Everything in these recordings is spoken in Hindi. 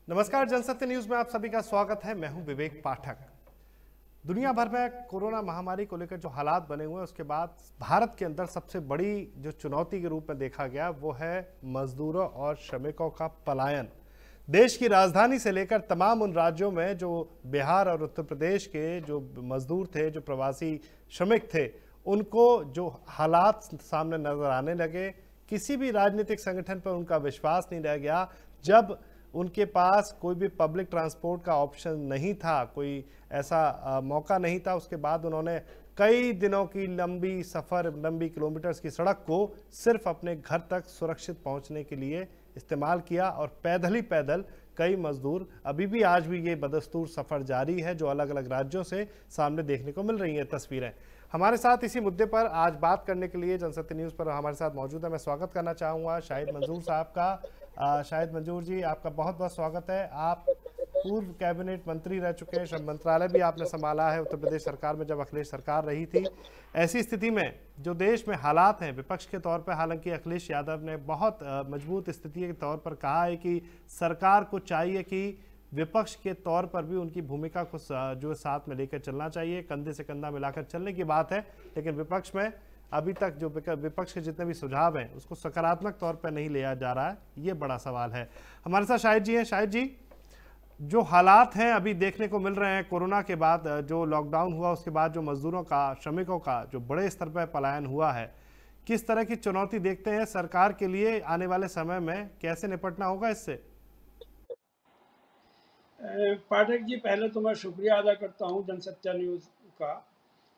नमस्कार, जनसत्य न्यूज में आप सभी का स्वागत है। मैं हूं विवेक पाठक। दुनिया भर में कोरोना महामारी को लेकर जो हालात बने हुए हैं, उसके बाद भारत के अंदर सबसे बड़ी जो चुनौती के रूप में देखा गया वो है मजदूरों और श्रमिकों का पलायन। देश की राजधानी से लेकर तमाम उन राज्यों में जो बिहार और उत्तर प्रदेश के जो मजदूर थे, जो प्रवासी श्रमिक थे, उनको जो हालात सामने नजर आने लगे, किसी भी राजनीतिक संगठन पर उनका विश्वास नहीं रह गया। जब उनके पास कोई भी पब्लिक ट्रांसपोर्ट का ऑप्शन नहीं था, कोई ऐसा मौका नहीं था, उसके बाद उन्होंने कई दिनों की लंबी किलोमीटर्स की सड़क को सिर्फ अपने घर तक सुरक्षित पहुंचने के लिए इस्तेमाल किया। और पैदल ही पैदल कई मजदूर, अभी भी आज भी ये बदस्तूर सफ़र जारी है, जो अलग अलग राज्यों से सामने देखने को मिल रही हैं तस्वीरें। हमारे साथ इसी मुद्दे पर आज बात करने के लिए जनसत्य न्यूज़ पर हमारे साथ मौजूद है। मैं स्वागत करना चाहूँगा शाहिद मंजूर साहब का। शाहिद मंजूर जी, आपका बहुत बहुत स्वागत है। आप पूर्व कैबिनेट मंत्री रह चुके हैं, श्रम मंत्रालय भी आपने संभाला है उत्तर प्रदेश सरकार में जब अखिलेश सरकार रही थी। ऐसी स्थिति में जो देश में हालात हैं, विपक्ष के तौर पर हालांकि अखिलेश यादव ने बहुत मजबूत स्थिति के तौर पर कहा है कि सरकार को चाहिए कि विपक्ष के तौर पर भी उनकी भूमिका को जो साथ में लेकर चलना चाहिए, कंधे से कंधा मिलाकर चलने की बात है। लेकिन विपक्ष में अभी तक जो विपक्ष के जितने भी सुझाव हैं उसको सकारात्मक तौर पर नहीं लिया जा रहा है, ये बड़ा सवाल है। हमारे साथ शाहिद जी हैं। शाहिद जी, जो हालात हैं अभी देखने को मिल रहे हैं कोरोना के बाद, जो लॉकडाउन हुआ उसके बाद जो मजदूरों का, श्रमिकों का जो बड़े स्तर पर पलायन हुआ है, किस तरह की चुनौती देखते हैं सरकार के लिए आने वाले समय में? कैसे निपटना होगा इससे? पाठक जी, पहले तो मैं शुक्रिया अदा करता हूं जनसत्या न्यूज़ का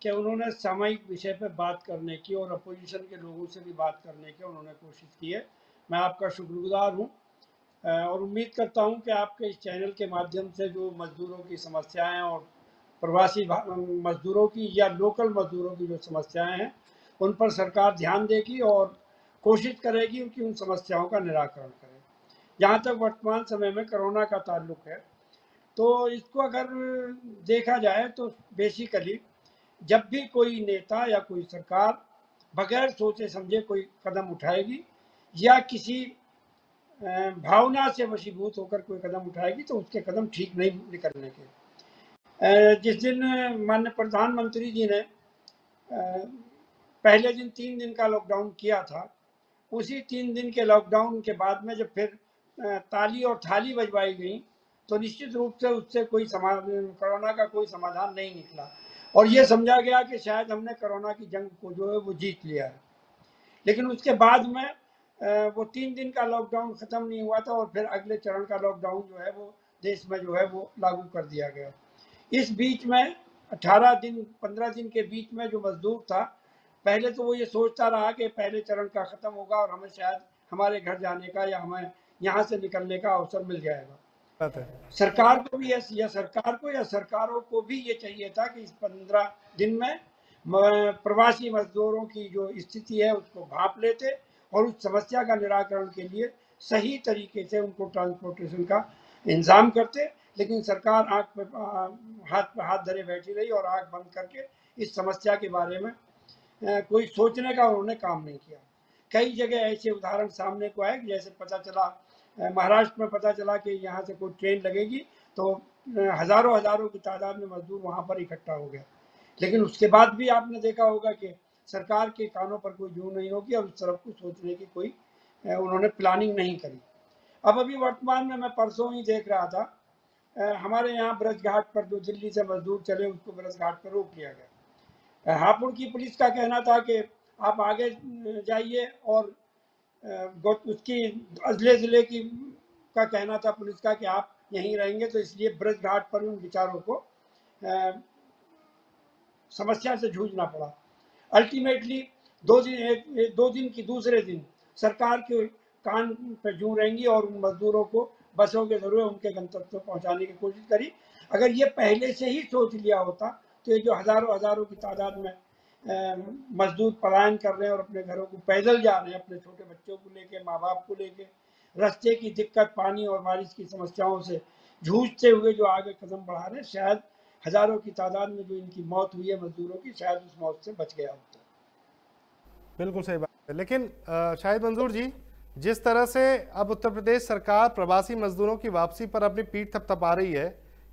कि उन्होंने सामयिक विषय पर बात करने की और अपोजिशन के लोगों से भी बात करने की उन्होंने कोशिश की है। मैं आपका शुक्रगुजार हूं और उम्मीद करता हूं कि आपके इस चैनल के माध्यम से जो मज़दूरों की समस्याएं और प्रवासी मज़दूरों की या लोकल मज़दूरों की जो समस्याएं हैं उन पर सरकार ध्यान देगी और कोशिश करेगी कि उन समस्याओं का निराकरण करे। जहाँ तक वर्तमान समय में कोरोना का ताल्लुक है, तो इसको अगर देखा जाए तो बेसिकली जब भी कोई नेता या कोई सरकार बगैर सोचे समझे कोई कदम उठाएगी या किसी भावना से वशीभूत होकर कोई कदम उठाएगी तो उसके कदम ठीक नहीं निकलने के। जिस दिन माननीय प्रधानमंत्री जी ने पहले दिन 3 दिन का लॉकडाउन किया था, उसी 3 दिन के लॉकडाउन के बाद में जब फिर ताली और थाली बजवाई गई तो निश्चित रूप से उससे कोई कोरोना का कोई समाधान नहीं निकला और ये समझा गया कि शायद हमने कोरोना की जंग को जो है वो जीत लिया है। लेकिन उसके बाद में वो 3 दिन का लॉकडाउन ख़त्म नहीं हुआ था और फिर अगले चरण का लॉकडाउन जो है वो देश में जो है वो लागू कर दिया गया। इस बीच में 18 दिन 15 दिन के बीच में जो मजदूर था, पहले तो वो ये सोचता रहा कि पहले चरण का ख़त्म होगा और हमें शायद हमारे घर जाने का या हमें यहाँ से निकलने का अवसर मिल जाएगा। बात है। सरकार को भी या सरकार को या सरकारों को भी ये चाहिए था कि इस 15 दिन में प्रवासी मजदूरों की जो स्थिति है उसको भांप लेते और उस समस्या का निराकरण के लिए सही तरीके से उनको ट्रांसपोर्टेशन का इंतजाम करते। लेकिन सरकार आंख पे हाथ धरे बैठी रही और आंख बंद करके इस समस्या के बारे में कोई सोचने का उन्होंने काम नहीं किया। कई जगह ऐसे उदाहरण सामने को आए, जैसे पता चला महाराष्ट्र में पता चला कि यहाँ से कोई ट्रेन लगेगी तो हजारों की तादाद में मजदूर वहाँ पर इकट्ठा हो गया। लेकिन उसके बाद भी आपने देखा होगा कि सरकार के कानों पर कोई जू नहीं होगी और उस तरफ को सोचने की कोई उन्होंने प्लानिंग नहीं करी। अब अभी वर्तमान में मैं परसों ही देख रहा था, हमारे यहाँ ब्रज घाट पर जो दिल्ली से मजदूर चले उसको ब्रज घाट पर रोक लिया गया। हापुड़ की पुलिस का कहना था कि आप आगे जाइए और उसकी अजले ज़िले की का कहना था पुलिस का कि आप यहीं रहेंगे, तो इसलिए ब्रज घाट पर उन विचारों को समस्या से जूझना पड़ा। अल्टीमेटली 2 दिन की दूसरे दिन सरकार के कान पर जू रहेंगी और उन मजदूरों को बसों के जरिए उनके गंतव्य तक पहुंचाने की कोशिश करी। अगर ये पहले से ही सोच लिया होता तो ये जो हजारों की तादाद में मजदूर पलायन कर रहे हैं और अपने घरों को पैदल जा रहे हैं, अपने छोटे बच्चों को लेके, माँ बाप को लेके, रास्ते की दिक्कत, पानी और बारिश की समस्याओं से जूझते हुए जो आगे कदम बढ़ा रहे हैं, शायद हजारों की तादाद में जो इनकी मौत हुई है मजदूरों की, शायद उस मौत से बच गया होता। बिल्कुल सही बात है। लेकिन शाहिद मंजूर जी, जिस तरह से अब उत्तर प्रदेश सरकार प्रवासी मजदूरों की वापसी पर अपनी पीठ थपथपा रही है,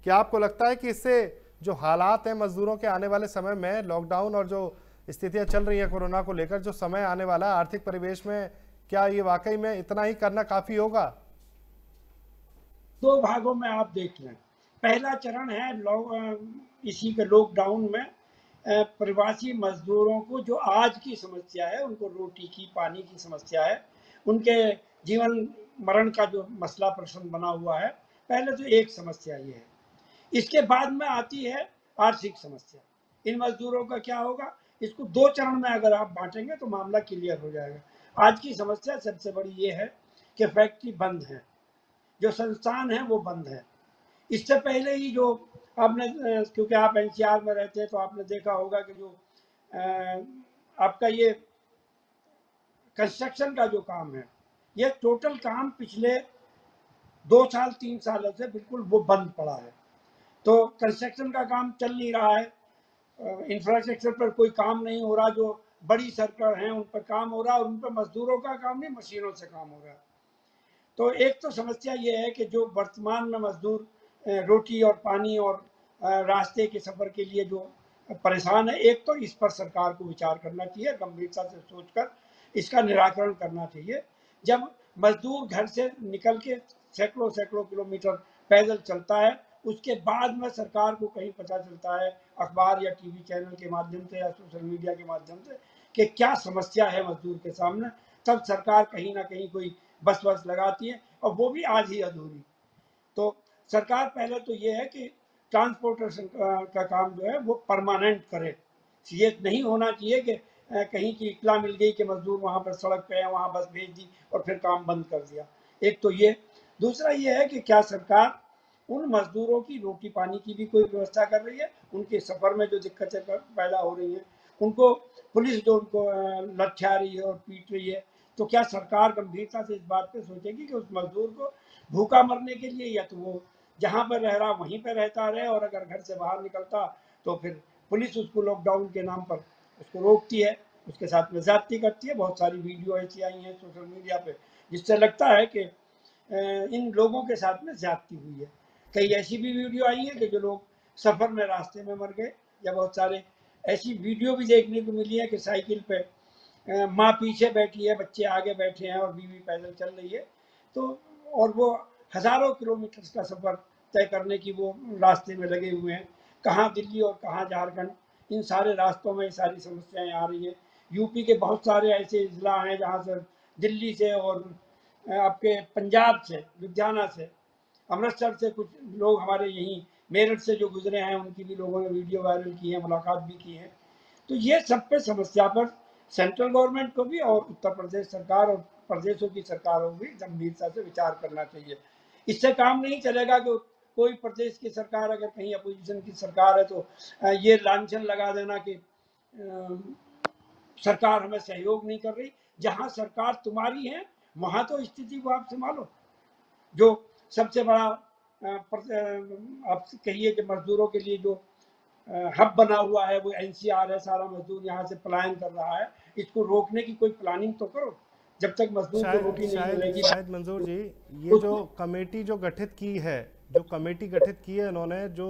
क्या आपको लगता है कि इससे जो हालात हैं मजदूरों के आने वाले समय में, लॉकडाउन और जो स्थितियां चल रही है कोरोना को लेकर, जो समय आने वाला है आर्थिक परिवेश में, क्या ये वाकई में इतना ही करना काफी होगा? दो भागों में आप देख लें। पहला चरण है इसी के लॉकडाउन में प्रवासी मजदूरों को जो आज की समस्या है, उनको रोटी की, पानी की समस्या है, उनके जीवन मरण का जो मसला प्रश्न बना हुआ है, पहले तो एक समस्या ये है। इसके बाद में आती है आर्थिक समस्या। इन मजदूरों का क्या होगा, इसको दो चरण में अगर आप बांटेंगे तो मामला क्लियर हो जाएगा। आज की समस्या सबसे बड़ी ये है कि फैक्ट्री बंद है, जो संस्थान है वो बंद है। इससे पहले ही जो आपने, क्योंकि आप एनसीआर में रहते हैं तो आपने देखा होगा कि जो आपका ये कंस्ट्रक्शन का जो काम है, ये टोटल काम पिछले 2 साल 3 सालों से बिल्कुल वो बंद पड़ा है। तो कंस्ट्रक्शन का काम चल नहीं रहा है, इंफ्रास्ट्रक्चर पर कोई काम नहीं हो रहा, जो बड़ी सड़कें हैं उन पर काम हो रहा है, और उन पर मजदूरों का काम नहीं, मशीनों से काम हो रहा है। तो एक तो समस्या ये है कि जो वर्तमान में मजदूर रोटी और पानी और रास्ते के सफ़र के लिए जो परेशान है, एक तो इस पर सरकार को विचार करना चाहिए, गंभीरता से सोचकर इसका निराकरण करना चाहिए। जब मजदूर घर से निकल के सैकड़ों सैकड़ों किलोमीटर पैदल चलता है, उसके बाद में सरकार को कहीं पता चलता है अखबार या टीवी चैनल के माध्यम से या सोशल मीडिया के माध्यम से कि क्या समस्या है मजदूर के सामने, तब सरकार कहीं ना कहीं कोई बस लगाती है, और वो भी आज ही अधूरी। तो सरकार पहले तो ये है कि ट्रांसपोर्टेशन का काम जो है वो परमानेंट करे। ये नहीं होना चाहिए कि कहीं की इत्तला मिल गई कि मजदूर वहाँ पर सड़क पे है, वहाँ बस भेज दी और फिर काम बंद कर दिया। एक तो ये। दूसरा ये है कि क्या सरकार उन मजदूरों की रोटी पानी की भी कोई व्यवस्था कर रही है, उनके सफ़र में जो दिक्कतें पैदा हो रही हैं, उनको पुलिस जो उनको लठा रही है और पीट रही है, तो क्या सरकार गंभीरता से इस बात पे सोचेगी कि उस मजदूर को भूखा मरने के लिए, या तो वो जहाँ पर रह रहा वहीं पर रहता रहे, और अगर घर से बाहर निकलता तो फिर पुलिस उसको लॉकडाउन के नाम पर उसको रोकती है, उसके साथ में ज्यादती करती है। बहुत सारी वीडियो ऐसी आई हैं सोशल मीडिया पे जिससे लगता है कि इन लोगों के साथ में ज्यादती हुई है। कई ऐसी भी वीडियो आई है कि जो लोग सफ़र में रास्ते में मर गए, या बहुत सारे ऐसी वीडियो भी देखने को मिली है कि साइकिल पे माँ पीछे बैठी है, बच्चे आगे बैठे हैं और बीवी पैदल चल रही है। तो और वो हज़ारों किलोमीटर का सफ़र तय करने की वो रास्ते में लगे हुए हैं। कहाँ दिल्ली और कहाँ झारखंड, इन सारे रास्तों में सारी समस्याएं आ रही हैं। यूपी के बहुत सारे ऐसे ज़िला हैं जहाँ से दिल्ली से और आपके पंजाब से, लुधियाना से, अमृतसर से कुछ लोग हमारे यहीं मेरठ से जो गुजरे हैं, उनकी भी लोगों ने वीडियो वायरल की है, मुलाकात भी की है। तो ये सब पे समस्या पर सेंट्रल गवर्नमेंट को भी और उत्तर प्रदेश सरकार और प्रदेशों की सरकारों को भी गंभीरता से विचार करना चाहिए। इससे काम नहीं चलेगा कि कोई प्रदेश की सरकार अगर कहीं अपोजिशन की सरकार है तो ये लांछन लगा देना कि सरकार हमें सहयोग नहीं कर रही। जहां सरकार तुम्हारी है वहां तो स्थिति को आप संभालो। जो सबसे बड़ा आप कहिए कि मजदूरों के लिए जो हब बना हुआ है वो एनसीआर है, सारा मजदूर यहाँ से पलायन कर रहा है, इसको रोकने की कोई प्लानिंग तो करो। जब तक मजदूर को शायद रोटी नहीं शायद मिलेगी शायद मंजूर जी, ये जो कमेटी जो गठित की है, जो कमेटी गठित की है इन्होंने, जो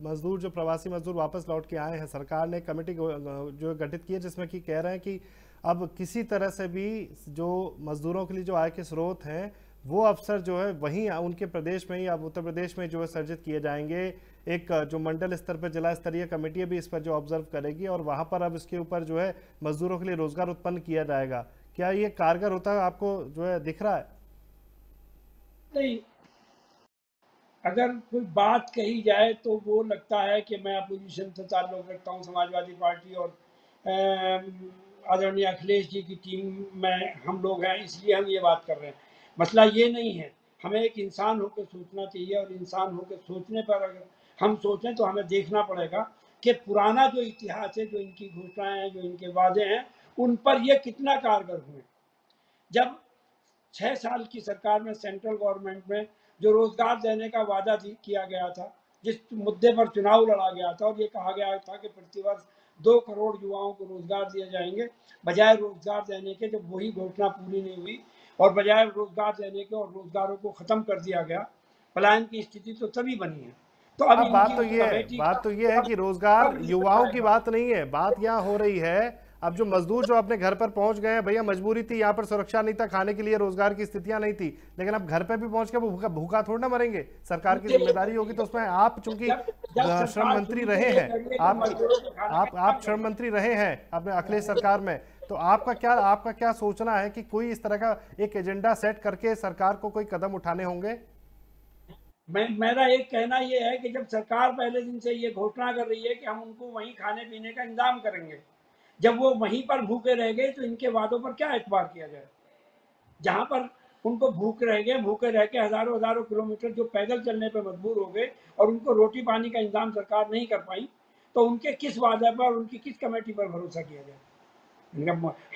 मजदूर, जो प्रवासी मजदूर वापस लौट के आए हैं, सरकार ने कमेटी जो गठित की है जिसमें कि कह रहे हैं कि अब किसी तरह से भी जो मजदूरों के लिए जो आय के स्रोत हैं वो अवसर जो है वहीं उनके प्रदेश में ही, अब उत्तर प्रदेश में जो है सर्जित किए जाएंगे। एक जो मंडल स्तर पर जिला स्तरीय कमेटी भी इस पर जो ऑब्जर्व करेगी और वहां पर अब इसके ऊपर जो है मजदूरों के लिए रोजगार उत्पन्न किया जाएगा। क्या ये कारगर होता है, आपको जो है दिख रहा है? नहीं, अगर कोई बात कही जाए तो वो लगता है कि मैं अपोजिशन से ताल्लुक रखता हूँ, समाजवादी पार्टी और आदरणीय अखिलेश जी की टीम में हम लोग हैं, इसलिए हम ये बात कर रहे हैं। मसला ये नहीं है। हमें एक इंसान होकर सोचना चाहिए, और इंसान होकर सोचने पर अगर हम सोचें तो हमें देखना पड़ेगा कि पुराना जो इतिहास है, जो इनकी घोषणाएं हैं, जो इनके वादे हैं, उन पर ये कितना कारगर हुए। जब 6 साल की सरकार में, सेंट्रल गवर्नमेंट में जो रोजगार देने का वादा किया गया था, जिस मुद्दे पर चुनाव लड़ा गया था और ये कहा गया था कि प्रतिवर्ष 2 करोड़ युवाओं को रोजगार दिए जाएंगे, बजाय रोजगार देने के जब वही घोषणा पूरी नहीं हुई, और बजाय रोजगार देने के और रोजगारों को खत्म कर दिया गया। पलायन की स्थिति तो तभी बनी है। तो अब अब इनकी उस कमेटी बात का तो ये है कि रोजगार कब युवाओं निपटाया की जाए? बात नहीं है, बात यहाँ हो रही है अब जो मजदूर जो अपने घर पर पहुंच गए हैं, भैया मजबूरी थी, यहाँ पर सुरक्षा नहीं था, खाने के लिए रोजगार की स्थितियां नहीं थी, लेकिन अब घर पे भी पहुंच के वो भूखा भूखा थोड़ा ना मरेंगे। सरकार की जिम्मेदारी होगी, तो उसमें आप चूंकि जब जब श्रम सरकार मंत्री शुरू से रहे ये हैं, कर रही है कि आपकी मजदूरों के खाने का आप इंतजाम श्रम करेंगे। मंत्री रहे हैं अपने अखिलेश सरकार में, तो आपका क्या सोचना है कि कोई इस तरह का एक एजेंडा सेट करके सरकार को कोई कदम उठाने होंगे? मेरा एक कहना ये है कि जब सरकार पहले दिन से ये घोषणा कर रही है कि हम उनको वहीं खाने पीने का इंतजाम करेंगे, जब वो वहीं पर भूखे रह गए तो इनके वादों पर क्या एतबार किया जाए? जहां पर उनको भूखे रह के हजारों हजारों किलोमीटर जो पैदल चलने पर मजबूर हो गए और उनको रोटी पानी का इंतजाम सरकार नहीं कर पाई, तो उनके किस वादे पर, उनकी किस कमेटी पर भरोसा किया जाए?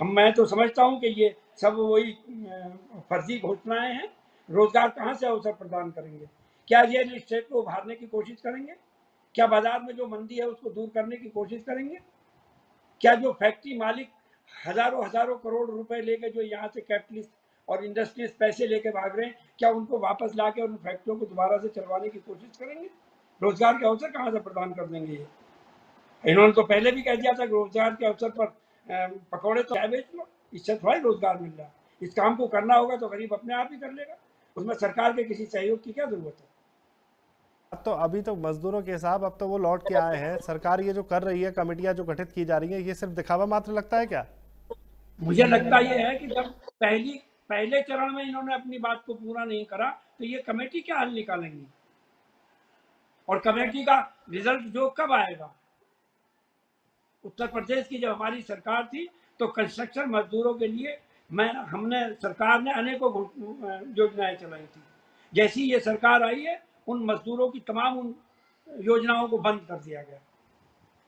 मैं तो समझता हूँ कि ये सब वही फर्जी घोषणाएं हैं। रोजगार कहाँ से अवसर प्रदान करेंगे? क्या रियल एस्टेट को उभारने की कोशिश करेंगे? क्या बाजार में जो मंदी है उसको दूर करने की कोशिश करेंगे? क्या जो फैक्ट्री मालिक हजारों हजारों करोड़ रुपए लेके जो यहाँ से कैपिटलिस्ट और इंडस्ट्रियलिस्ट पैसे लेके भाग रहे हैं, क्या उनको वापस ला के उन फैक्ट्रियों को दोबारा से चलवाने की कोशिश करेंगे? रोजगार के अवसर कहाँ से प्रदान कर देंगे ये? इन्होंने तो पहले भी कह दिया था कि रोजगार के अवसर पर पकौड़े तो चाय बेच लो, इससे थोड़ा ही रोजगार मिल रहा है। इस काम को करना होगा तो गरीब अपने आप ही कर लेगा, उसमें सरकार के किसी सहयोग की क्या जरूरत है? अब तो अभी तो मजदूरों के हिसाब अब तो वो लौट के आए हैं। सरकार ये जो कर रही है, कमेटियां जो गठित की जा रही है, ये सिर्फ दिखावा मात्र लगता है क्या? मुझे लगता यह है कि जब पहले चरण में इन्होंने अपनी बात को पूरा नहीं करा, तो ये कमेटी क्या हल निकालेंगी? और कमेटी का रिजल्ट जो कब आएगा? उत्तर प्रदेश की जब हमारी सरकार थी तो कंस्ट्रक्शन मजदूरों के लिए सरकार ने अनेकों योजनाएं चलाई थी। जैसी ये सरकार आई है, उन मजदूरों की तमाम उन योजनाओं को बंद कर दिया गया।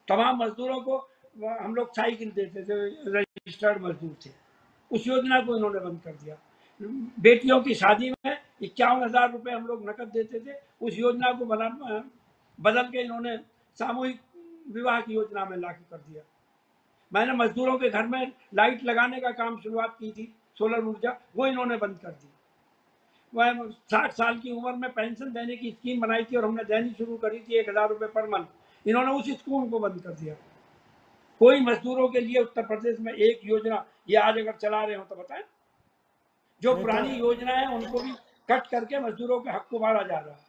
तमाम मजदूरों को हम लोग साइकिल देते थे, रजिस्टर्ड मजदूर थे, उस योजना को इन्होंने बंद कर दिया। बेटियों की शादी में 51,000 रुपए हम लोग नकद देते थे, उस योजना को बदल के इन्होंने सामूहिक विवाह की योजना में लागू कर दिया। मैंने मजदूरों के घर में लाइट लगाने का काम शुरुआत की थी, सोलर ऊर्जा, वो इन्होंने बंद कर दी। वह 60 साल की उम्र में पेंशन देने की स्कीम बनाई थी और हमने देनी शुरू करी थी 1,000 रुपए पर मंथ, इन्होंने उस स्कीम को बंद कर दिया। कोई मजदूरों के लिए उत्तर प्रदेश में एक योजना ये आज अगर चला रहे हो तो बताएं। जो नहीं तो पुरानी योजना है उनको भी कट करके मजदूरों के हक को मारा जा रहा है।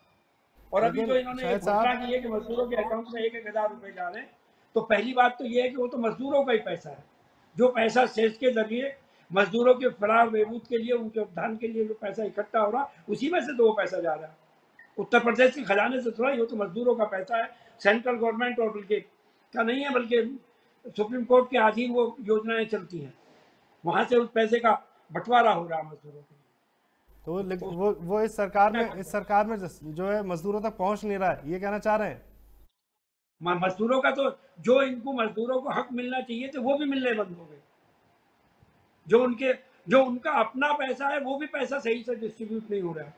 और अभी लेकिन तो इन्होंने ये शायद घोषणा साहब, की है कि मजदूरों के अकाउंट में 1,000 रुपए जा रहे हैं। तो पहली बात तो ये है कि वो तो मजदूरों का ही पैसा है। जो पैसा सेस के जरिए मजदूरों के फरार बहबूद के लिए, उनके उत्थान के लिए जो पैसा इकट्ठा हो रहा, उसी में से तो वो पैसा जा रहा है। उत्तर प्रदेश के खजाने से थोड़ा ही, वो तो मजदूरों का पैसा है। सेंट्रल गवर्नमेंट और बल्कि का नहीं है, बल्कि सुप्रीम कोर्ट के अधीन वो योजनाएं चलती हैं, वहां से उस पैसे का बंटवारा हो रहा है मजदूरों के लिए। तो तो वो इस सरकार में जो है मजदूरों तक पहुंच नहीं रहा है, ये कहना चाह रहे हैं? मजदूरों का तो, जो इनको मजदूरों को हक मिलना चाहिए थे वो भी मिलने बंद हो गए। जो उनका अपना पैसा है वो भी पैसा सही से डिस्ट्रीब्यूट नहीं हो रहा है।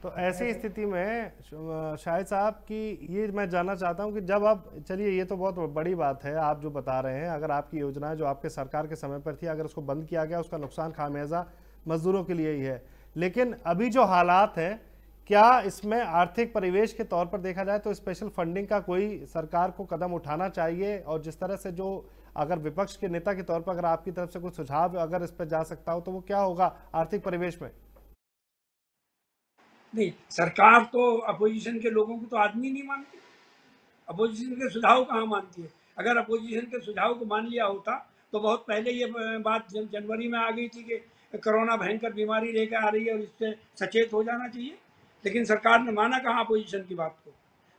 तो ऐसी स्थिति में शाहिद साहब की ये मैं जानना चाहता हूं कि जब आप, चलिए ये तो बहुत बड़ी बात है आप जो बता रहे हैं, अगर आपकी योजना जो आपके सरकार के समय पर थी अगर उसको बंद किया गया, उसका नुकसान खामियाजा मजदूरों के लिए ही है। लेकिन अभी जो हालात है, क्या इसमें आर्थिक परिवेश के तौर पर देखा जाए तो स्पेशल फंडिंग का कोई सरकार को कदम उठाना चाहिए? और जिस तरह से जो, अगर विपक्ष के नेता के तौर पर अगर आपकी तरफ से कुछ सुझाव अगर इस पर जा सकता हो तो वो क्या होगा आर्थिक परिवेश में? नहीं, सरकार तो अपोजिशन के लोगों को तो आदमी नहीं मानती। अपोजिशन के सुझाव कहाँ मानती है? अगर अपोजिशन के सुझाव को मान लिया होता तो बहुत पहले ये बात जनवरी में आ गई थी कि कोरोना भयंकर बीमारी लेकर आ रही है और इससे सचेत हो जाना चाहिए। लेकिन सरकार ने माना कहाँ अपोजिशन की बात को?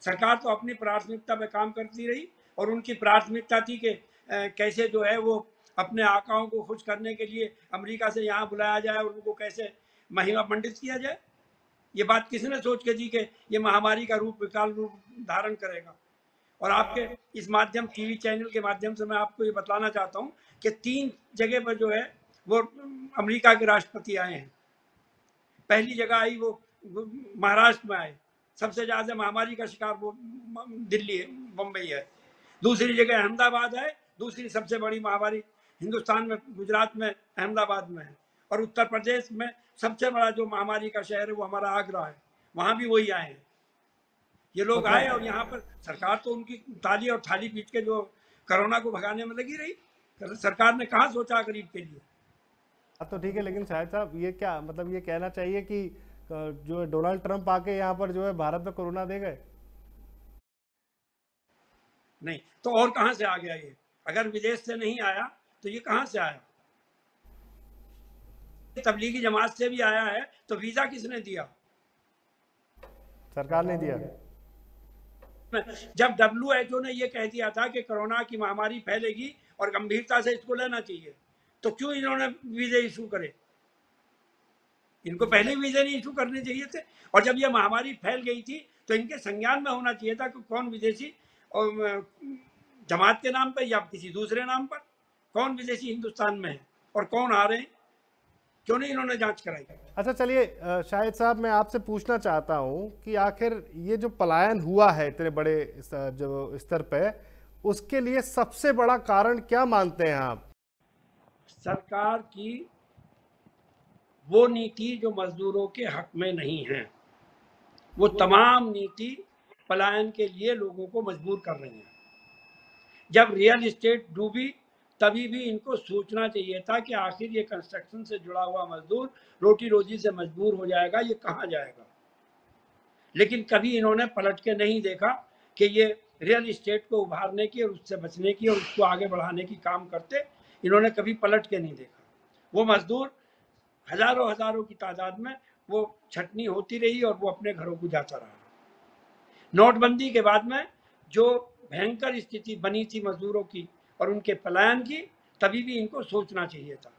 सरकार तो अपनी प्राथमिकता पे काम करती रही और उनकी प्राथमिकता थी कि कैसे जो है वो अपने आकाओं को खुश करने के लिए अमेरिका से यहाँ बुलाया जाए और उनको कैसे महिमा मंडित किया जाए। ये बात किसने सोच के दी कि ये महामारी का रूप विकराल रूप धारण करेगा? और आपके इस माध्यम, टीवी चैनल के माध्यम से मैं आपको ये बताना चाहता हूँ कि 3 जगह पर जो है वो अमेरिका के राष्ट्रपति आए हैं। पहली जगह आई वो महाराष्ट्र में आए, सबसे ज्यादा महामारी का शिकार वो दिल्ली बम्बई है। दूसरी जगह अहमदाबाद है, दूसरी सबसे बड़ी महामारी हिंदुस्तान में गुजरात में अहमदाबाद में है। और उत्तर प्रदेश में सबसे बड़ा जो महामारी का शहर है वो हमारा आगरा है, वहां भी वही आए हैं। ये लोग आए और यहाँ पर सरकार तो उनकी ताली और थाली पीट के जो कोरोना को भगाने में लगी रही। सरकार ने कहाँ सोचा गरीब के लिए। बात तो ठीक है, लेकिन शायद साहब ये क्या मतलब ये कहना चाहिए कि जो डोनाल्ड ट्रंप आके यहाँ पर जो है भारत में कोरोना दे गए? नहीं तो और कहां से आ गया ये? अगर विदेश से नहीं आया तो ये कहां से आया? तबलीगी जमात से भी आया है तो वीजा किसने दिया? सरकार ने दिया। जब WHO ने ये कह दिया था कि कोरोना की महामारी फैलेगी और गंभीरता से इसको लेना चाहिए, तो क्यों इन्होंने वीजे इशू करे? इनको पहले वीजे नहीं इशू करने चाहिए थे। और जब ये महामारी फैल गई थी तो इनके संज्ञान में होना चाहिए था कि कौन विदेशी और जमात के नाम पर या किसी दूसरे नाम पर कौन विदेशी हिंदुस्तान में है और कौन आ रहे हैं, क्यों नहीं इन्होंने जांच कराई? अच्छा चलिए, शाहिद साहब मैं आपसे पूछना चाहता हूं कि आखिर ये जो पलायन हुआ है इतने बड़े जो स्तर पे, उसके लिए सबसे बड़ा कारण क्या मानते हैं आप? सरकार की वो नीति जो मजदूरों के हक में नहीं है, वो तमाम नीति पलायन के लिए लोगों को मजबूर कर रही है। जब रियल एस्टेट डूबी तभी भी इनको सोचना चाहिए था कि आखिर ये कंस्ट्रक्शन से जुड़ा हुआ मजदूर रोटी रोजी से मजबूर हो जाएगा, ये कहाँ जाएगा। लेकिन कभी इन्होंने पलट के नहीं देखा कि ये रियल एस्टेट को उभारने की और उससे बचने की और उसको आगे बढ़ाने की काम करते। इन्होंने कभी पलट के नहीं देखा। वो मजदूर हजारों हजारों की तादाद में वो छटनी होती रही और वो अपने घरों को जाता रहा। नोटबंदी के बाद में जो भयंकर स्थिति बनी थी मजदूरों की और उनके पलायन की, तभी भी इनको सोचना चाहिए था।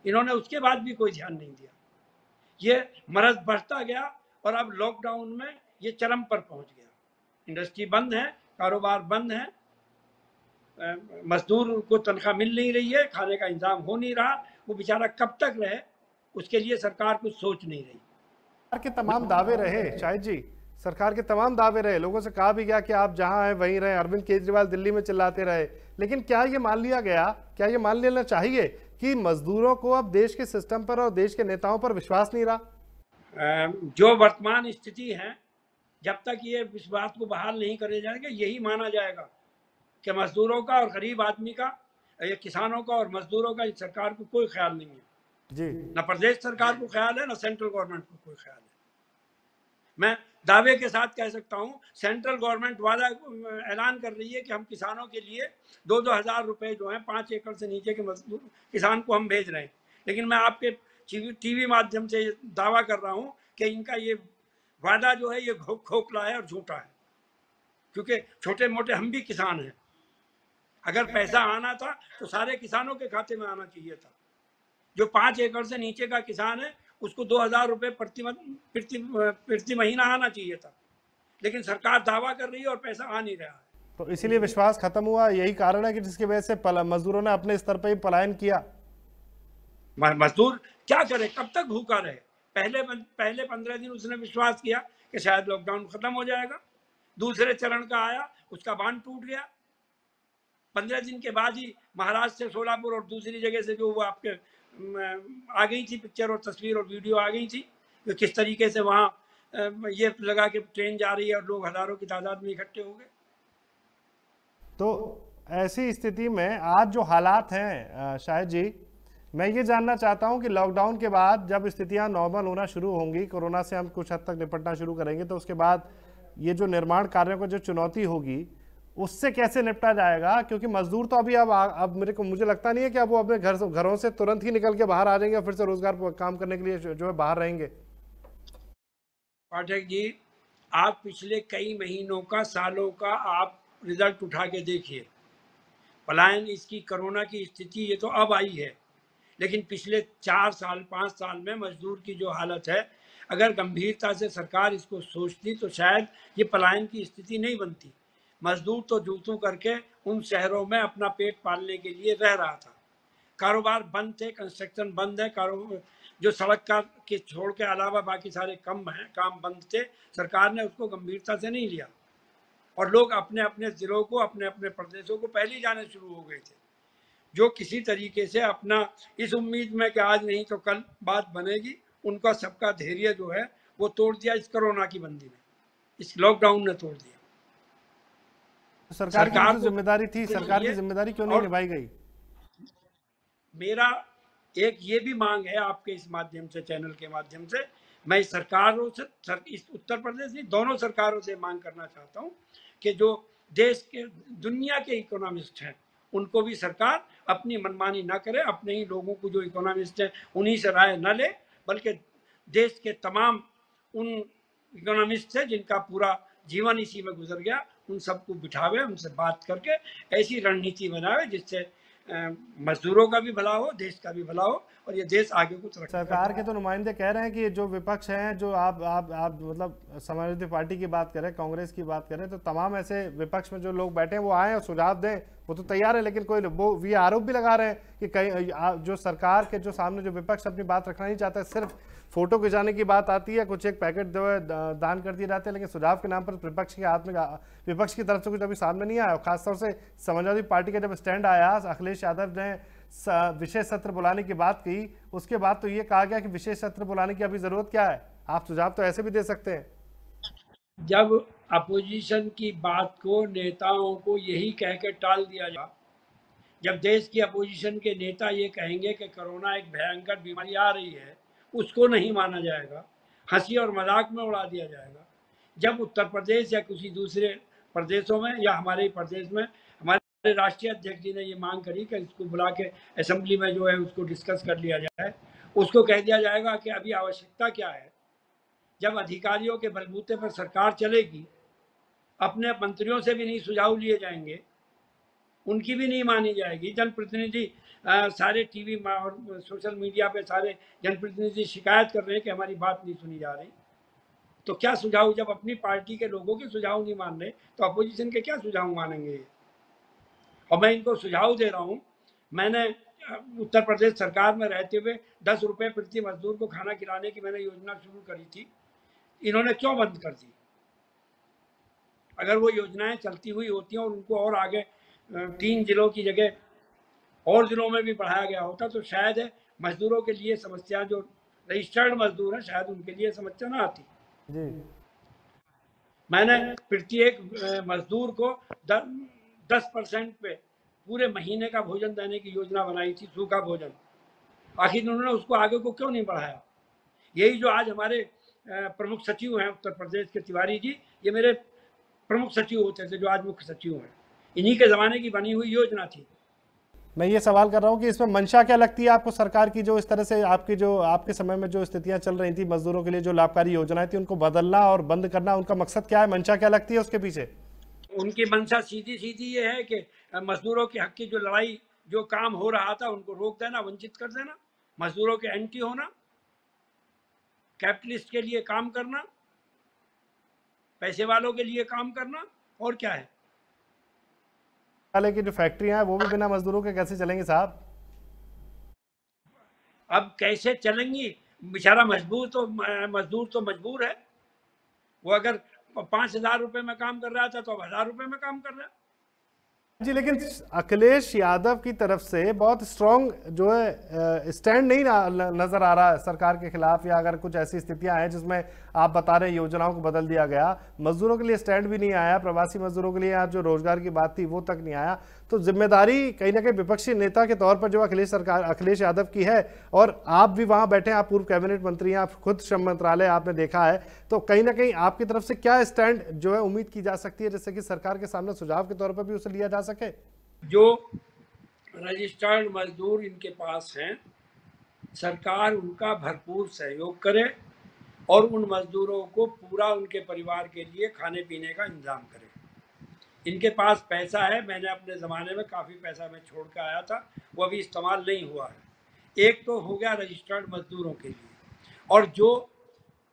इन्होंने उसके बाद भी कोई ध्यान नहीं दिया। ये मरज बढ़ता गया और अब लॉकडाउन में ये चरम पर पहुंच गया। इंडस्ट्री बंद है, कारोबार बंद है, मजदूर को तनख्वाह मिल नहीं रही है, खाने का इंतजाम हो नहीं रहा। वो बेचारा कब तक रहे, उसके लिए सरकार कुछ सोच नहीं रही। सरकार के तमाम दावे रहे शाहिद जी, सरकार के तमाम दावे रहे, लोगों से कहा भी गया कि आप जहां हैं वहीं रहें। अरविंद केजरीवाल दिल्ली में चिल्लाते रहे, लेकिन क्या ये मान लिया गया, क्या ये मान लेना चाहिए कि मजदूरों को अब देश के सिस्टम पर और देश के नेताओं पर विश्वास नहीं रहा? जो वर्तमान स्थिति है, जब तक ये इस बात को बहाल नहीं करे जाएगा, यही माना जाएगा कि मजदूरों का और गरीब आदमी का, ये किसानों का और मजदूरों का इस सरकार को कोई ख्याल नहीं है जी। न प्रदेश सरकार को ख्याल है, न सेंट्रल गवर्नमेंट को कोई ख्याल है। मैं दावे के साथ कह सकता हूँ, सेंट्रल गवर्नमेंट वाला ऐलान कर रही है कि हम किसानों के लिए 2-2 हज़ार रुपए जो है 5 एकड़ से नीचे के मजदूर किसान को हम भेज रहे हैं। लेकिन मैं आपके टीवी माध्यम से दावा कर रहा हूँ कि इनका ये वादा जो है ये खोखला है और झूठा है, क्योंकि छोटे मोटे हम भी किसान हैं। अगर पैसा आना था तो सारे किसानों के खाते में आना चाहिए था। जो 5 एकड़ से नीचे का किसान है उसको 2,000 रुपये प्रति महीना आना चाहिए था, लेकिन सरकार दावा कर रही है और पैसा आ नहीं रहा है। तो इसीलिए विश्वास खत्म हुआ, यही कारण है कि जिसकी वजह से मजदूरों ने अपने स्तर पर ही पलायन किया। मजदूर क्या करे, कब तक भूखा रहे? पहले 15 दिन उसने विश्वास किया कि शायद लॉकडाउन खत्म हो जाएगा। दूसरे चरण का आया, उसका बांध टूट गया। 15 दिन के बाद ही महाराष्ट्र से सोलापुर और दूसरी जगह से जो वो आपके आ गई थी पिक्चर और तस्वीर और वीडियो आ गई थी कि किस तरीके से वहाँ ये लगा के ट्रेन जा रही है और लोग हजारों की तादाद में इकट्ठे हो गए। तो ऐसी स्थिति में आज जो हालात हैं शाहिद जी, मैं ये जानना चाहता हूं कि लॉकडाउन के बाद जब स्थितियां नॉर्मल होना शुरू होंगी, कोरोना से हम कुछ हद तक निपटना शुरू करेंगे, तो उसके बाद ये जो निर्माण कार्यों को जो चुनौती होगी उससे कैसे निपटा जाएगा? क्योंकि मजदूर तो अभी अब मुझे लगता नहीं है कि अब वो अपने घरों से तुरंत ही निकल के बाहर आ जाएंगे और फिर से रोजगार काम करने के लिए जो है बाहर रहेंगे। पाठक जी, आप पिछले कई महीनों का, सालों का आप रिजल्ट उठा के देखिए। पलायन इसकी कोरोना की स्थिति ये तो अब आई है, लेकिन पिछले 4 साल 5 साल में मजदूर की जो हालत है, अगर गंभीरता से सरकार इसको सोचती तो शायद ये पलायन की स्थिति नहीं बनती। मजदूर तो जूतों करके उन शहरों में अपना पेट पालने के लिए रह रहा था। कारोबार बंद थे, कंस्ट्रक्शन बंद है, जो सड़क का के छोड़ के अलावा बाकी सारे काम बंद थे। सरकार ने उसको गंभीरता से नहीं लिया और लोग अपने अपने जिलों को, अपने अपने प्रदेशों को पहले ही जाने शुरू हो गए थे। जो किसी तरीके से अपना इस उम्मीद में कि आज नहीं तो कल बात बनेगी, उनका सबका धैर्य जो है वो तोड़ दिया इस कोरोना की बंदी ने, इस लॉकडाउन ने तोड़ दिया। सरकार की भी सरकार तो को जिम्मेदारी थी, सरकार की जिम्मेदारी क्यों नहीं और निभाई गई? मेरा एक ये भी मांग है आपके इस माध्यम से, चैनल के माध्यम से, मैं सरकारों से, इस उत्तर प्रदेश की दोनों सरकारों से मांग करना चाहता हूँ कि जो देश के दुनिया के इकोनॉमिस्ट हैं उनको भी सरकार अपनी मनमानी ना करे, अपने ही लोगों को जो इकोनॉमिस्ट हैं उन्हीं से राय न ले, बल्कि देश के तमाम उन इकोनॉमिस्ट से जिनका पूरा जीवन इसी में गुजर गया, उन सबको बिठावे, उनसे बात करके ऐसी रणनीति बनावे जिससे मजदूरों का भी भला हो, देश का भी भला हो और ये देश आगे को तरक्की। सरकार के तो नुमाइंदे कह रहे हैं कि जो विपक्ष हैं, जो आप मतलब समाजवादी पार्टी की बात करें, कांग्रेस की बात करें, तो तमाम ऐसे विपक्ष में जो लोग बैठे हैं वो आए और सुझाव दें, वो तो तैयार है, लेकिन कोई वो ये आरोप भी लगा रहे हैं कि कहीं जो सरकार के जो सामने जो विपक्ष अपनी बात रखना नहीं चाहता, सिर्फ फोटो खिंचाने की बात आती है, कुछ एक पैकेट जो है दान कर दिए जाते हैं, लेकिन सुझाव के नाम पर विपक्ष के हाथ में, विपक्ष की तरफ से कुछ अभी सामने नहीं आया। खासतौर से समाजवादी पार्टी का जब स्टैंड आया, अखिलेश यादव ने विशेष सत्र बुलाने की बात की, उसके बाद तो ये कहा गया कि विशेष सत्र बुलाने की अभी जरूरत क्या है, आप सुझाव तो ऐसे भी दे सकते हैं। जब अपोजिशन की बात को नेताओं को यही कह के टाल दिया जाए, जब देश की अपोजिशन के नेता ये कहेंगे कि कोरोना एक भयंकर बीमारी आ रही है, उसको नहीं माना जाएगा, हंसी और मजाक में उड़ा दिया जाएगा, जब उत्तर प्रदेश या किसी दूसरे प्रदेशों में या हमारे प्रदेश में हमारे राष्ट्रीय अध्यक्ष जी ने ये मांग करी कि इसको बुला के असेंबली में जो है उसको डिस्कस कर लिया जाए, उसको कह दिया जाएगा कि अभी आवश्यकता क्या है। जब अधिकारियों के बलबूते पर सरकार चलेगी, अपने मंत्रियों से भी नहीं सुझाव लिए जाएंगे, उनकी भी नहीं मानी जाएगी, जनप्रतिनिधि सारे टीवी और सोशल मीडिया पे सारे जनप्रतिनिधि शिकायत कर रहे हैं कि हमारी बात नहीं सुनी जा रही, तो क्या सुझाव, जब अपनी पार्टी के लोगों के सुझाव नहीं मान रहे तो अपोजिशन के क्या सुझाव मानेंगे। और मैं इनको सुझाव दे रहा हूँ, मैंने उत्तर प्रदेश सरकार में रहते हुए 10 रुपये प्रति मजदूर को खाना खिलाने की मैंने योजना शुरू करी थी, इन्होंने क्यों बंद कर दी। अगर वो योजनाएं चलती हुई होती और उनको और आगे 3 जिलों की जगह और जिलों में भी बढ़ाया गया होता तो शायद मजदूरों के लिए समस्या, जो रजिस्टर्ड मजदूर हैं, शायद उनके लिए समस्या ना आती जी। मैंने प्रत्येक मजदूर को 10% पे पूरे महीने का भोजन देने की योजना बनाई थी, सूखा भोजन। आखिर उन्होंने उसको आगे को क्यों नहीं बढ़ाया। यही जो आज हमारे प्रमुख सचिव हैं उत्तर प्रदेश के, तिवारी जी, ये मेरे प्रमुख सचिव होते थे जो आज मुख्य सचिव हैं, इन्हीं के जमाने की बनी हुई योजना थी। मैं ये सवाल कर रहा हूँ कि इसमें मंशा क्या लगती है आपको सरकार की, जो इस तरह से आपके समय में जो स्थितियां चल रही थी मजदूरों के लिए, जो लाभकारी योजनाएं थी, उनको बदलना और बंद करना, उनका मकसद क्या है, मंशा क्या लगती है उसके पीछे। उनकी मंशा सीधी सीधी ये है कि मजदूरों के हक की जो लड़ाई, जो काम हो रहा था, उनको रोक देना, वंचित कर देना, मजदूरों के एंटी होना, कैपिटलिस्ट के लिए काम करना, पैसे वालों के लिए काम करना, और क्या है। वाले की जो फैक्ट्रियां हैं वो भी बिना मजदूरों के कैसे चलेंगी साहब। अब कैसे चलेंगी, बेचारा मजदूर तो मजबूर है। वो अगर 5,000 रुपए में काम कर रहा था तो अब 1,000 रुपए में काम कर रहा है जी। लेकिन अखिलेश यादव की तरफ से बहुत स्ट्रॉन्ग जो है स्टैंड नहीं नजर आ रहा है सरकार के खिलाफ, या अगर कुछ ऐसी स्थितियां हैं जिसमें आप बता रहे हैं योजनाओं को बदल दिया गया, मजदूरों के लिए स्टैंड भी नहीं आया, प्रवासी मजदूरों के लिए आप जो रोजगार की बात थी वो तक नहीं आया, तो जिम्मेदारी कहीं ना कहीं विपक्षी नेता के तौर पर जो अखिलेश यादव की है, और आप भी वहां बैठे हैं, आप पूर्व कैबिनेट मंत्री हैं, आप खुद श्रम मंत्रालय आपने देखा है, तो कहीं ना कहीं आपकी तरफ से क्या स्टैंड जो है उम्मीद की जा सकती है जिससे कि सरकार के सामने सुझाव के तौर पर भी उसे लिया जा सके। जो रजिस्टर्ड मजदूर इनके पास हैं, सरकार उनका भरपूर सहयोग करे और उन मजदूरों को पूरा उनके परिवार के लिए खाने पीने का इंतजाम करे। इनके पास पैसा है, मैंने अपने ज़माने में काफ़ी पैसा मैं छोड़ के आया था, वो अभी इस्तेमाल नहीं हुआ है। एक तो हो गया रजिस्टर्ड मजदूरों के लिए, और जो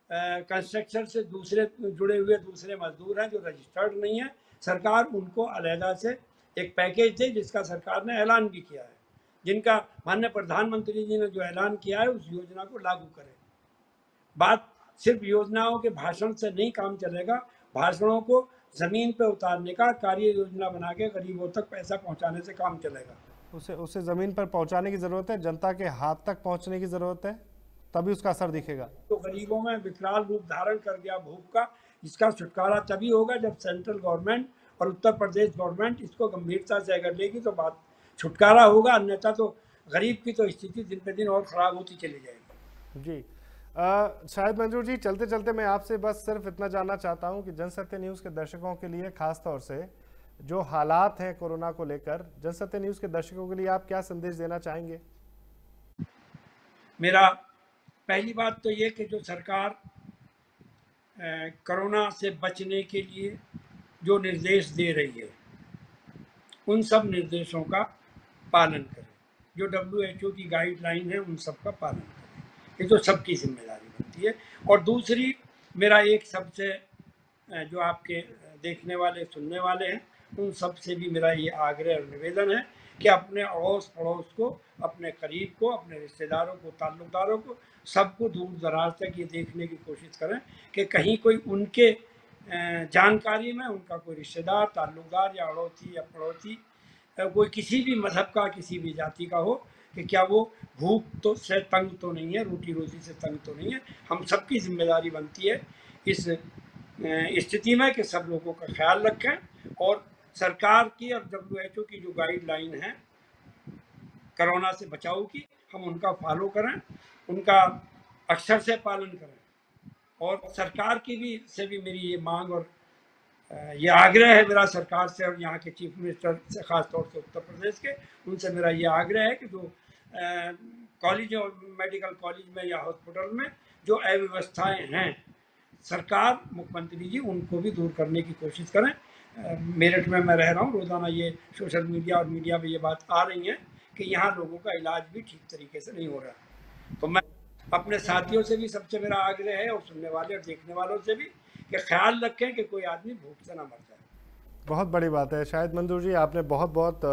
कंस्ट्रक्शन से दूसरे जुड़े हुए दूसरे मजदूर हैं जो रजिस्टर्ड नहीं है, सरकार उनको अलहदा से एक पैकेज दे, जिसका सरकार ने ऐलान भी किया है, जिनका माननीय प्रधानमंत्री जी ने जो ऐलान किया है उस योजना को लागू करें। बात सिर्फ योजनाओं के भाषण से नहीं काम चलेगा, भाषणों को जमीन पर उतारने का, कार्य योजना बना के गरीबों तक पैसा पहुंचाने से काम चलेगा। उसे उसे ज़मीन पर पहुंचाने की ज़रूरत है, जनता के हाथ तक पहुंचने की ज़रूरत है, तभी उसका असर दिखेगा। तो गरीबों में विकराल रूप धारण कर गया भूख का, इसका छुटकारा तभी होगा जब सेंट्रल गवर्नमेंट और उत्तर प्रदेश गवर्नमेंट इसको गंभीरता से अगर लेगी तो बात छुटकारा होगा, अन्यथा तो गरीब की तो स्थिति दिन पे दिन और ख़राब होती चली जाएगी। जी शायद मंजूर जी, चलते चलते मैं आपसे बस सिर्फ इतना जानना चाहता हूं कि जनसत्य न्यूज़ के दर्शकों के लिए खास तौर से जो हालात हैं कोरोना को लेकर, जनसत्य न्यूज़ के दर्शकों के लिए आप क्या संदेश देना चाहेंगे? मेरा पहली बात तो ये कि जो सरकार कोरोना से बचने के लिए जो निर्देश दे रही है उन सब निर्देशों का पालन करें, जो WHO की गाइडलाइन है उन सब का पालन करें, ये तो सबकी जिम्मेदारी बनती है। और दूसरी, मेरा एक सबसे जो आपके देखने वाले सुनने वाले हैं उन सब से भी मेरा ये आग्रह और निवेदन है कि अपने अड़ोस पड़ोस को, अपने करीब को, अपने रिश्तेदारों को, ताल्लुकदारों को, सबको दूर दराज तक ये देखने की कोशिश करें कि कहीं कोई उनके जानकारी में उनका कोई रिश्तेदार, ताल्लुकदार या अड़ोसी या पड़ोसी कोई किसी भी मजहब का, किसी भी जाति का हो, कि क्या वो भूख तो से तंग तो नहीं है, रोटी रोजी से तंग तो नहीं है। हम सबकी जिम्मेदारी बनती है इस स्थिति में कि सब लोगों का ख्याल रखें और सरकार की और WHO की जो गाइडलाइन है कोरोना से बचाव की, हम उनका फॉलो करें, उनका अक्षर से पालन करें। और सरकार की भी से भी मेरी ये मांग और ये आग्रह है मेरा सरकार से और यहाँ के चीफ मिनिस्टर से, ख़ास तौर से उत्तर प्रदेश के, उनसे मेरा ये आग्रह है कि जो कॉलेज और मेडिकल कॉलेज में या हॉस्पिटल में जो अव्यवस्थाएं हैं, सरकार, मुख्यमंत्री जी उनको भी दूर करने की कोशिश करें। मेरठ में मैं रह रहा हूँ, रोज़ाना ये सोशल मीडिया और मीडिया में ये बात आ रही है कि यहाँ लोगों का इलाज भी ठीक तरीके से नहीं हो रहा। तो मैं अपने साथियों से भी सबसे मेरा आग्रह है और सुनने वाले और देखने वालों से भी कि ख्याल रखें कि कोई आदमी भूख से ना मर जाए। बहुत बड़ी बात है। शायद मंजूर जी, आपने बहुत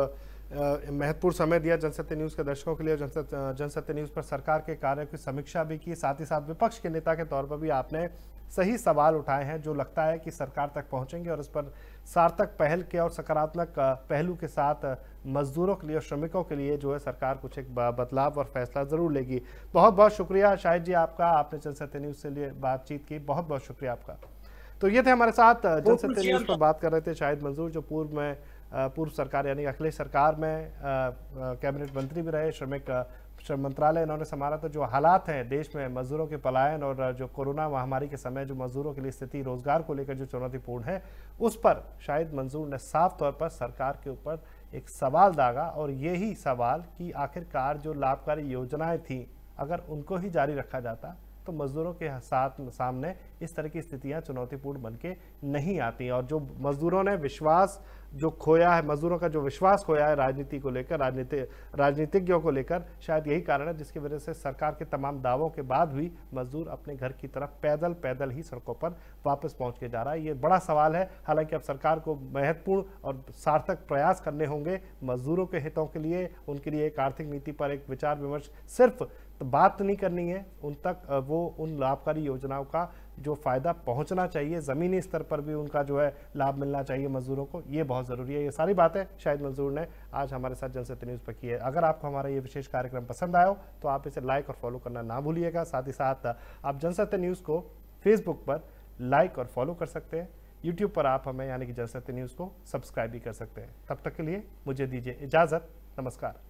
महत्वपूर्ण समय दिया जनसत्य न्यूज़ के दर्शकों के लिए। जनसत्य न्यूज़ पर सरकार के कार्यों की समीक्षा भी की, साथ ही साथ विपक्ष के नेता के तौर पर भी आपने सही सवाल उठाए हैं जो लगता है कि सरकार तक पहुंचेंगे और इस पर सार्थक पहल के और सकारात्मक पहलू के साथ मजदूरों के लिए और श्रमिकों के लिए जो है सरकार कुछ एक बदलाव और फैसला ज़रूर लेगी। बहुत बहुत शुक्रिया शाहिद जी आपका, आपने जनसत्य न्यूज़ से लिए बातचीत की, बहुत बहुत शुक्रिया आपका। तो ये थे हमारे साथ जनसत्य न्यूज़ पर बात कर रहे थे शाहिद मंजूर, जो पूर्व सरकार यानी अखिलेश सरकार में कैबिनेट मंत्री भी रहे, श्रम मंत्रालय इन्होंने संभाला। तो जो हालात हैं देश में मजदूरों के पलायन और जो कोरोना महामारी के समय जो मजदूरों के लिए स्थिति, रोजगार को लेकर जो चुनौतीपूर्ण है, उस पर शाहिद मंजूर ने साफ तौर पर सरकार के ऊपर एक सवाल दागा। और यही सवाल कि आखिरकार जो लाभकारी योजनाएं थी, अगर उनको ही जारी रखा जाता तो मजदूरों के सामने इस तरह की स्थितियां चुनौतीपूर्ण बन के नहीं आती। और जो मजदूरों ने विश्वास जो खोया है, मजदूरों का जो विश्वास खोया है राजनीति को लेकर, राजनीतिज्ञों को लेकर, शायद यही कारण है जिसकी वजह से सरकार के तमाम दावों के बाद भी मजदूर अपने घर की तरफ पैदल ही सड़कों पर वापस पहुंच के जा रहा है। ये बड़ा सवाल है। हालांकि अब सरकार को महत्वपूर्ण और सार्थक प्रयास करने होंगे मजदूरों के हितों के लिए, उनके लिए एक आर्थिक नीति पर एक विचार विमर्श, सिर्फ बात नहीं करनी है, उन तक वो उन लाभकारी योजनाओं का जो फ़ायदा पहुंचना चाहिए, ज़मीनी स्तर पर भी उनका जो है लाभ मिलना चाहिए मजदूरों को, ये बहुत ज़रूरी है। ये सारी बातें शाहिद मंजूर ने आज हमारे साथ जनसत्य न्यूज़ पर की है। अगर आपको हमारा ये विशेष कार्यक्रम पसंद आया हो तो आप इसे लाइक और फॉलो करना ना भूलिएगा। साथ ही साथ आप जनसत्य न्यूज़ को फेसबुक पर लाइक और फॉलो कर सकते हैं। यूट्यूब पर आप हमें यानी कि जनसत्य न्यूज़ को सब्सक्राइब भी कर सकते हैं। तब तक के लिए मुझे दीजिए इजाज़त। नमस्कार।